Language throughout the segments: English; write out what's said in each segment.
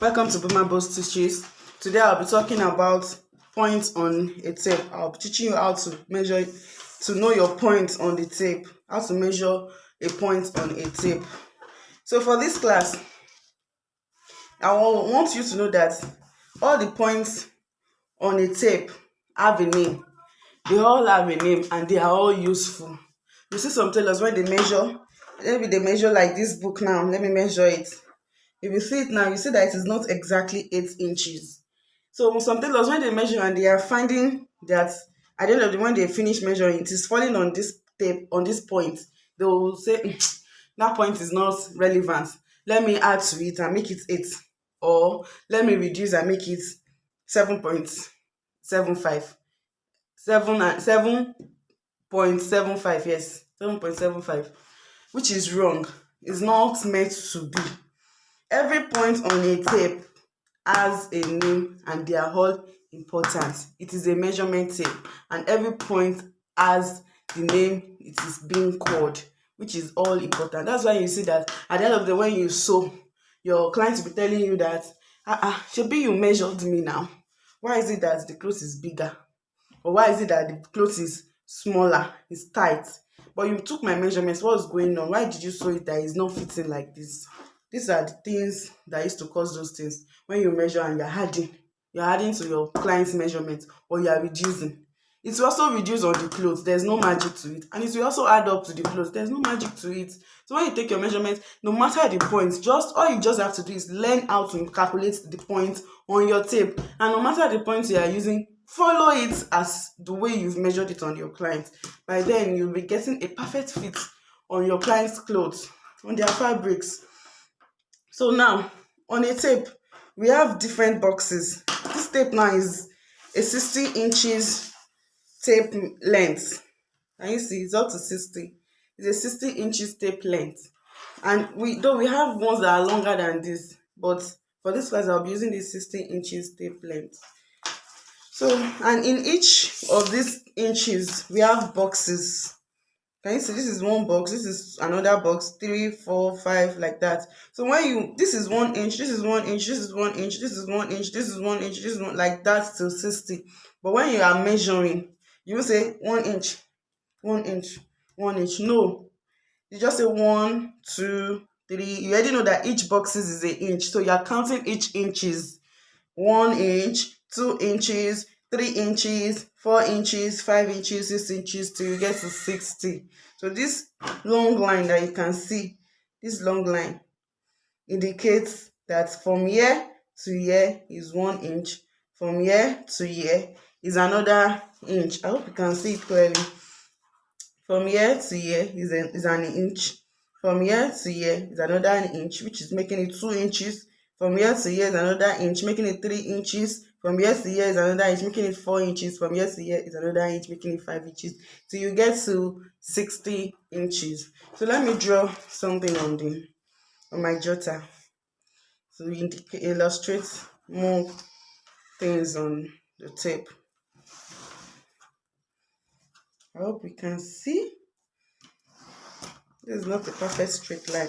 Welcome to Boomer Boss Teaches. Today I'll be talking about points on a tape. I'll be teaching you how to measure, to know your points on the tape, how to measure a point on a tape. So for this class, I want you to know that all the points on a tape have a name. They all have a name and they are all useful. You see some tailors when they measure, maybe they measure like this book now. Let me measure it. If you see it now, you see that it is not exactly 8 inches. So some tailors, when they measure and they are finding that at the end of the when they finish measuring, it is falling on this tape, on this point, they will say, that point is not relevant. Let me add to it and make it 8. Or let me reduce and make it 7.75. 7.75, yes, 7.75, which is wrong. It's not meant to be. Every point on a tape has a name and they are all important. It is a measurement tape and every point has the name it is being called, which is all important. That's why you see that at the end of the day, when you sew, your client will be telling you that, shebi you measured me now. Why is it that the cloth is bigger? Or why is it that the cloth is smaller, it's tight? But you took my measurements, what's going on? Why did you sew it that it's not fitting like this? These are the things that used to cause those things. When you measure and you're adding to your client's measurement, or you are reducing. It will also reduce on the clothes. There's no magic to it. And it will also add up to the clothes. There's no magic to it. So when you take your measurement, no matter the points, all you just have to do is learn how to calculate the points on your tape. And no matter the points you are using, follow it as the way you've measured it on your client. By then, you'll be getting a perfect fit on your client's clothes, on their fabrics. So now, on a tape, we have different boxes. This tape now is a 60 inches tape length. Can you see? It's up to 60. It's a 60 inches tape length. And we have ones that are longer than this, but for this class, I'll be using this 60 inches tape length. So, and in each of these inches, we have boxes. Can you see? This is one box, this is another box, 3, 4, 5, like that. So when this is 1 inch, this is 1 inch, this is 1 inch, this is 1 inch, this is 1 inch, this is one, like that till 60. But when you are measuring, you will say 1 inch, 1 inch, 1 inch. No, you just say 1, 2, 3. You already know that each boxes is an inch, so you are counting each inches. 1 inch, 2 inches, 3 inches, 4 inches, 5 inches, 6 inches till you get to 60. So this long line that you can see, this long line indicates that from here to here is 1 inch. From here to here is another inch. I hope you can see it clearly. From here to here is an inch. From here to here is another inch, which is making it 2 inches. From here to here is another inch, making it 3 inches. From here to here is another inch, making it 4 inches. From here to here is another inch, making it 5 inches. Till you get to 60 inches. So let me draw something on my jotter to illustrate more things on the tape. I hope we can see. This is not a perfect straight line,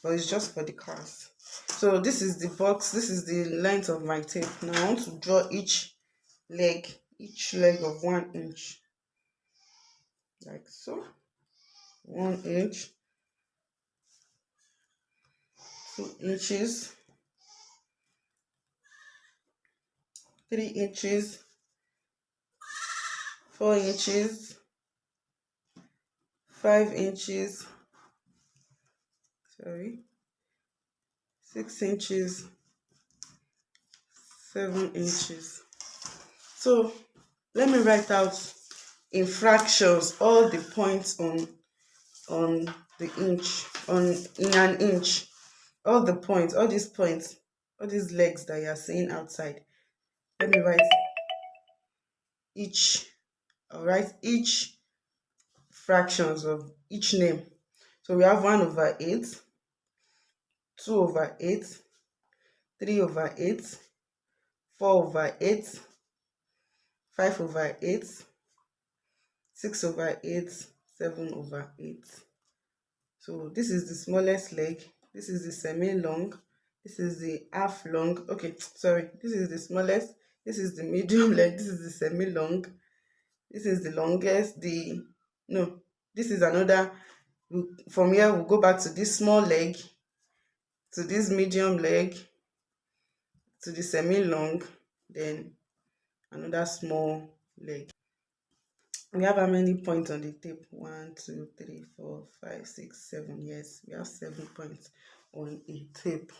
but it's just for the class. So this is the box, this is the length of my tape. Now I want to draw each leg of 1 inch, like so. 1 inch, 2 inches, 3 inches, 4 inches, 5 inches, 6 inches, 7 inches. So let me write out in fractions all the points on the inch, in an inch. All the points, all these points, all these legs that you are seeing outside. Let me write each. I'll write each fractions of each name. So we have 1/8, 2/8, 3/8, 4/8, 5/8, 6/8, 7/8. So this is the smallest leg, this is the semi-long, This is the half long. Okay, sorry. This is the smallest. This is the medium leg. This is the semi-long. This is the longest. No, this is another. From here, we'll go back to this small leg, to this medium leg, to the semi-long, then another small leg. We have how many points on the tape? 1, 2, 3, 4, 5, 6, 7. Yes, we have 7 points on a tape,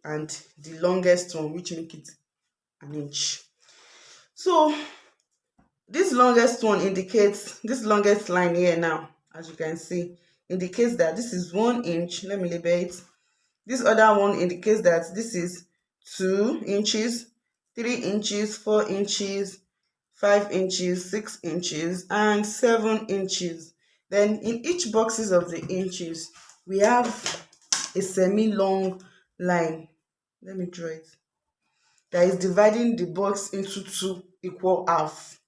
and the longest one, which make it an inch. So this longest one indicates, this longest line here now, as you can see, indicates that this is 1 inch. Let me label it. This other one indicates that this is 2 inches, 3 inches, 4 inches, 5 inches, 6 inches, and 7 inches. Then in each boxes of the inches, we have a semi-long line. Let me draw it. That is dividing the box into 2 equal halves.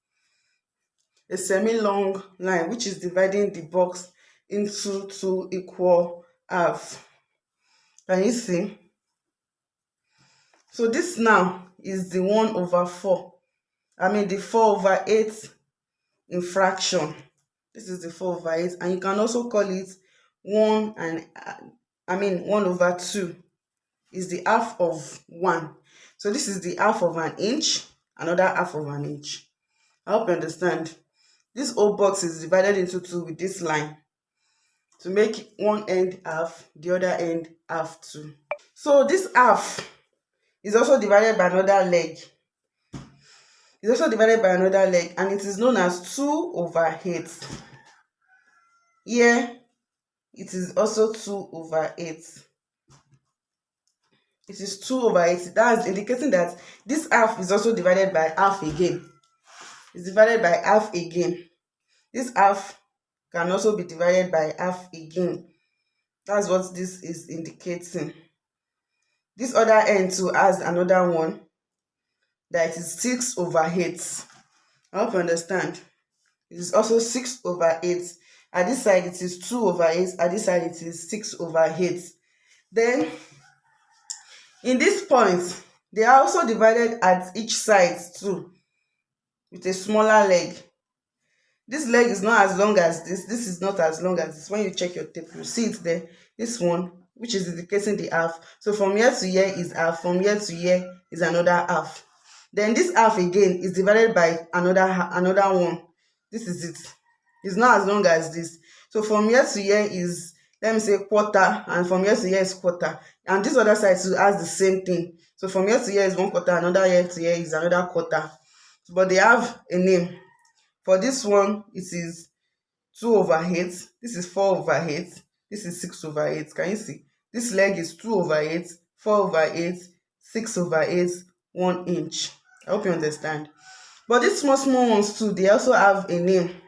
A semi-long line which is dividing the box into 2 equal halves. Can you see? So this now is the 1/4. I mean the 4/8 in fraction. This is the 4/8, and you can also call it 1/2 is the half of 1. So this is the half of an inch, another half of an inch. I hope you understand. This whole box is divided into 2 with this line to make one end half, the other end half too. So this half is also divided by another leg. It's also divided by another leg, and it is known as 2/8. Here, it is also 2/8. It is 2/8. That's indicating that this half is also divided by half again. It's divided by half again. This half can also be divided by half again. That's what this is indicating. This other end too has another one that is 6/8. I hope you understand. It is also 6/8. At this side it is 2/8. At this side it is 6/8. Then in this point, they are also divided at each side too with a smaller leg. This leg is not as long as this. This is not as long as this. When you check your tape, you see it there. This one, which is indicating the half. So from here to here is half. From here to here is another half. Then this half again is divided by another one. This is it. It's not as long as this. So from here to here is, let me say, quarter, and from here to here is quarter. And this other side too has the same thing. So from here to here is 1/4, another here to here is another quarter. But they have a name. For this one, it is 2/8. This is 4/8. This is 6/8. Can you see? This leg is 2/8, 4/8, 6/8, 1 inch. I hope you understand. But these small ones too, they also have a name.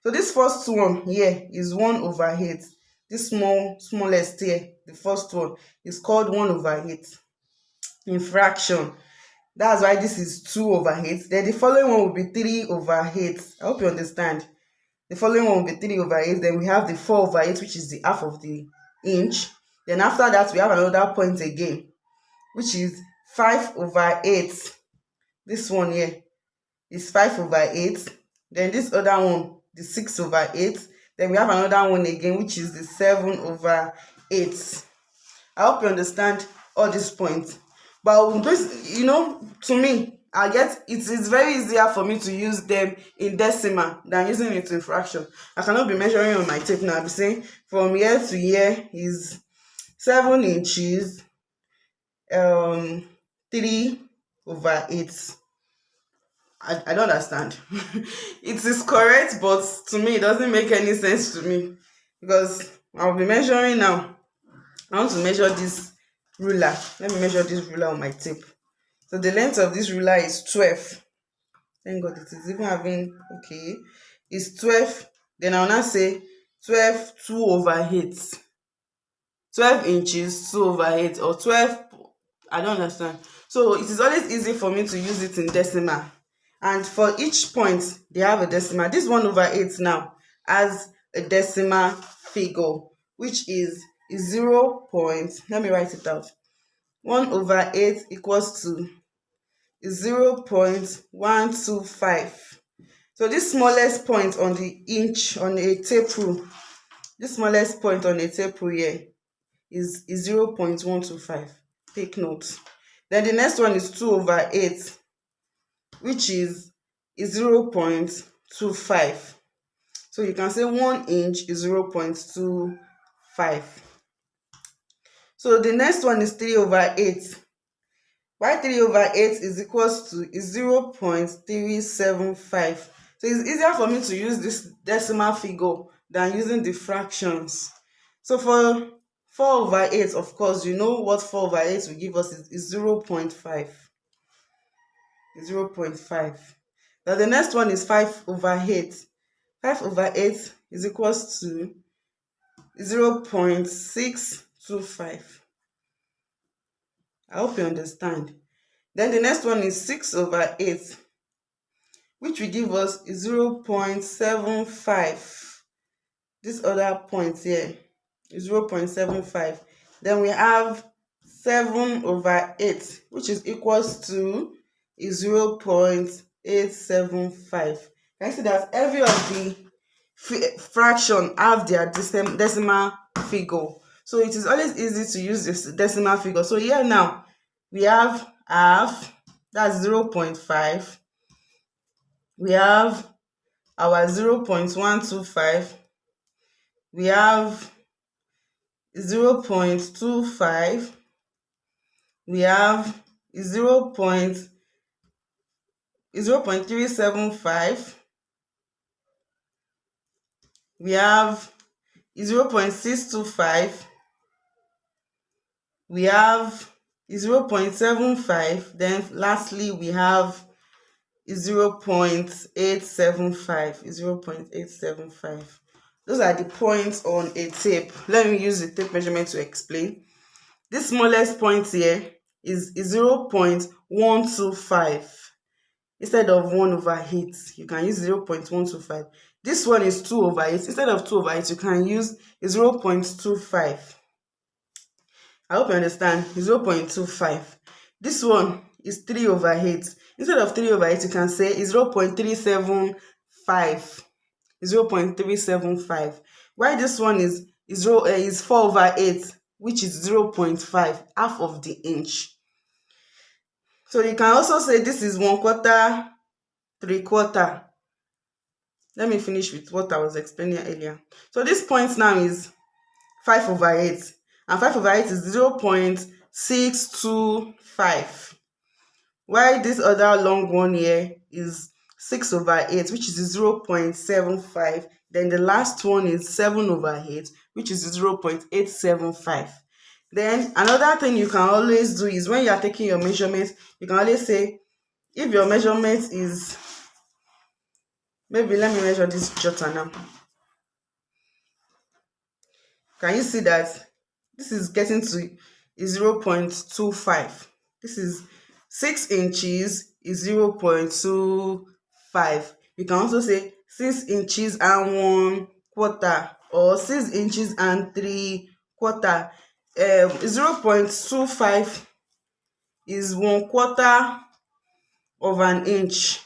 So this first one here is 1/8. This smallest here, the first one, is called 1/8 in fraction. That's why this is 2/8. Then the following one will be 3/8. I hope you understand. The following one will be 3/8. Then we have the 4/8, which is the half of the inch. Then after that, we have another point again, which is 5/8. This one here is 5/8. Then this other one, the 6/8. Then we have another one again, which is the 7/8. I hope you understand all these points. But this, to me, I get it is very easier for me to use them in decimal than using it in fraction. I cannot be measuring on my tape now. I'll be saying from here to here is 7 inches, 3/8. I don't understand. It is correct, but to me, it doesn't make any sense to me, because I'll be measuring now. I want to measure this ruler. Let me measure this ruler on my tape. So the length of this ruler is 12. Thank God it is even having, okay, it's 12. Then I'll now say 12, 2/8. 12 inches, 2/8, or 12, I don't understand. So it is always easy for me to use it in decimal. And for each point, they have a decimal. This 1/8 now has a decimal figure, which is 0. Let me write it out. 1/8 equals to 0.125. So this smallest point on the inch on a tape rule, this smallest point on a tape rule here is 0.125. Take note. Then the next one is 2/8, which is 0.25. So you can say 1 inch is 0.25. So the next one is 3/8. Why 3/8 is equals to 0.375. So it's easier for me to use this decimal figure than using the fractions. So for 4/8, of course, you know what 4/8 will give us is 0.5. 0.5. Now the next one is 5/8. 5/8 is equals to 0.625. I hope you understand. Then the next one is 6/8, which will give us 0.75. This other point here is 0.75. Then we have 7/8, which is equals to 0.875. Can you see that every of the fraction have their decimal figure? So it is always easy to use this decimal figure. So here now we have half, that's 0.5. We have our 0.125. We have 0.25. We have 0.375. We have 0.625. We have 0.75. Then lastly we have 0.875. 0.875. Those are the points on a tape. Let me use the tape measurement to explain. This smallest point here is 0.125. Instead of 1/8, you can use 0.125. This one is 2/8. Instead of 2/8, you can use 0.25. I hope you understand. 0.25. This one is 3/8. Instead of 3/8, you can say 0.375. 0.375. Why this one is 4/8, which is 0.5, half of the inch. So you can also say this is 1/4, 3/4. Let me finish with what I was explaining earlier. So this point now is 5/8, and 5/8 is 0.625. While this other long one here is 6/8, which is 0.75. Then the last one is 7/8, which is 0.875. Then another thing you can always do is when you are taking your measurements, you can always say, if your measurement is, maybe let me measure this jotter now. Can you see that this is getting to 0.25? This is 6 inches is 0.25. You can also say 6 inches and 1/4, or 6 inches and 3/4. 0.25 is 1/4 of an inch,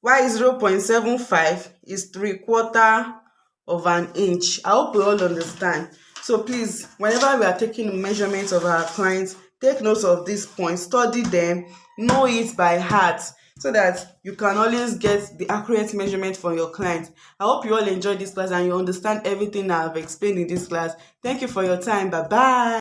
while 0.75 is 3/4 of an inch. I hope we all understand. So please, whenever we are taking measurements of our clients, take note of these points, study them, know it by heart, so that you can always get the accurate measurement for your client. I hope you all enjoyed this class and you understand everything I have explained in this class. Thank you for your time. Bye bye.